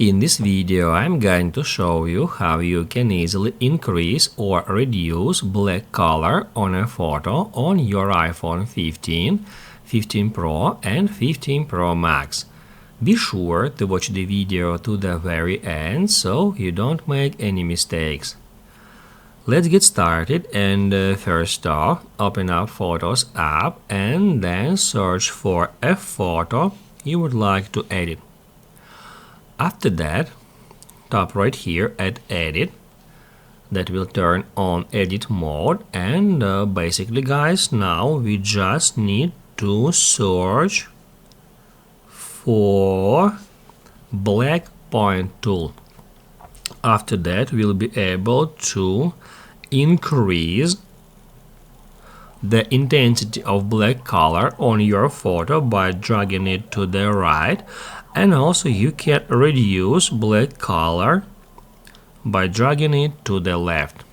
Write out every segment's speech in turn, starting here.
In this video, I'm going to show you how you can easily increase or reduce black color on a photo on your iPhone 15, 15 Pro and 15 Pro Max. Be sure to watch the video to the very end so you don't make any mistakes. Let's get started, and first off, open up Photos app and then search for a photo you would like to edit. After that, tap right here at Edit. That will turn on Edit mode, and basically guys, now we just need to search for black point tool. After that, we'll be able to increase the intensity of black color on your photo by dragging it to the right, and also you can reduce black color by dragging it to the left.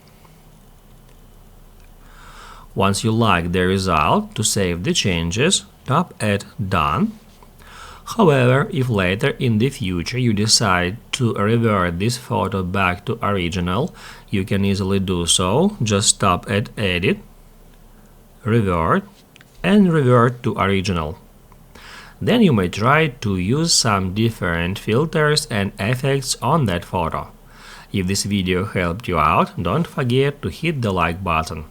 Once you like the result, to save the changes, tap at Done. However, if later in the future you decide to revert this photo back to original, you can easily do so. Just tap at Edit, Revert, and revert to original. Then you may try to use some different filters and effects on that photo. If this video helped you out, don't forget to hit the like button.